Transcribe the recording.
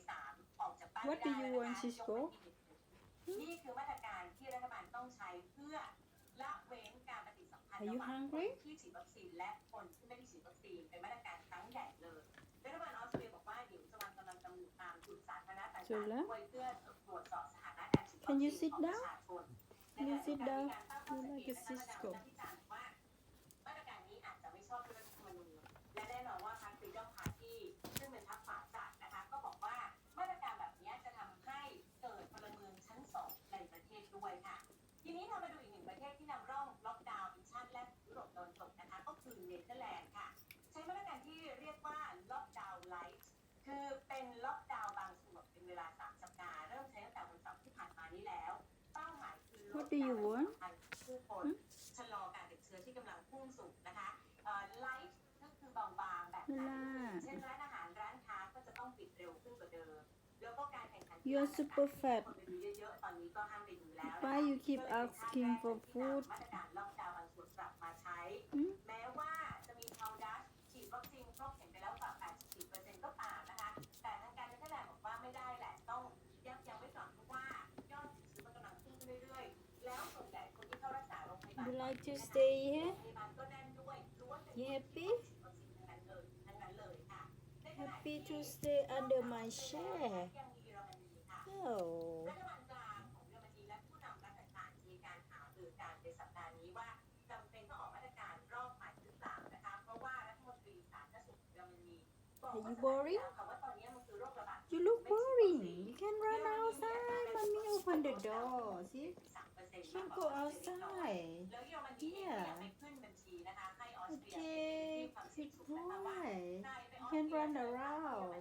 3ออกจากบ้าน What ไม่ do ได้ you แล้ว want, นะคะยก Cisco? เว้นอีกนี่คือมาตรการที่รัฐบาลต้องใช้เพื่อละเว้นการปฏิสัมพันธ์ Are you ระหว่างคน hungry? ที่ฉีดวัคซีนและคนที่ไม่ได้ฉีดวัคซีนเป็นมาตรการครั้งใหญ่เลยรัฐบาลออสเตรเลียบอกว่าเดี๋ยวจะวางกำลังตำรวจตามจุดสาธารณะต่างๆด้วยเพื่อตรวจสอบสถานะการฉีดวัค Can ซี you น sit ของประ down? ชาชน Can you sit down? มีการตั้งข้อ You สัง like เก a ตนะคะบรรดา Cisco? นักวิจารณ์ว่ามาตรการนี้อาจจะไม่ชอบด้วยรัฐธรรมนูญและแน่นอนว่าพรรค Freedom Party ซึ่งเป็นพรรคขวาจัดนะคะก็บอกว่ามาตรการแบบนี้จะทำให้เกิดพลเมืองชั้นสองในประเทศด้วยค่ะทีนี้เรามาดูอีกหนึ่งประเทศที่นำร่องล็อกดาวน์เป็นชาติแรกยุโรปตะวันตกนะคะก็คือเนเธอร์แลนด์ค่ะใช้มาตรการที่เรียกว่าล็อกดาวน์ไลท์คือเป็นล็อกดาวน์บางส่วนเป็นเวลา3 สัปดาห์เริ่มใช้ตั้งแต่วันเสาร์ที่ผ่านมานี้แล้วเป้าหมายคือลด What do you การ want? สัมพันธ์ของผู้คนชะลอการติดเชื้อที่กำลังพุ่งสูงนะคะไลท์ก็คือเบาบางแบบนั้นเช่นร้านอาหารร้านค้าก็จะต้องปิดเร็วขึ้นกว่าเดิมแล้วก็การแข่งขัน You are super fat. คนไปดูเยอะๆตอนนี้ก็ห้ามไปดูแล้ว Why you keep asking for food? มาตรการล็อกดาวน์บางส่วนกลับมาใช้ แม้ว่าจะมีชาวดัชฉีดวัคซีนครบเข็มไปแล้วกว่า 84% ก็ตามนะคะ แต่ทางการเนเธอร์แลนด์บอกว่าไม่ได้แหละต้องยับยั้งไว้ก่อนเพราะว่ายอดติดเชื้อมันกำลังขึ้นเรื่อยๆแล้วส่วนใหญ่คนที่เข้ารักษาโรงพยาบาล You like to stay โร here? งพยาบาลก็แน่นด้วยล้วนเป็น You คนที่ happy? ฉีดวัคซีนทั้งนั้นเลยค่ะ Happy to stay under my share. ยังมีเยอรมนีค่ะ Oh. รัฐบาลกลางของเยอรมนีและผู้นำรัฐต่างๆมีการหารือกันในสัปดาห์นี้ว่าจำเป็นต้องออกมาตรการรอบใหม่หรือเปล่านะคะเพราะว่ารัฐมนตรีสาธารณสุขเยอรมนีบอก Are ว่า you boring? ว่าตอนนี้มันคือโรคระบาด You look boring. You can run outside. Mommy open the door. See? You can go outside. แล้วเยอรมนีเองก็ยังไม่ขึ้นบัญชีนะคะให้ออสเตรียเป็น Okay. ที่ความเสี่ยง Good สูงนะคะว่า boy. นายไป You ออส can เตรีย run จะ around.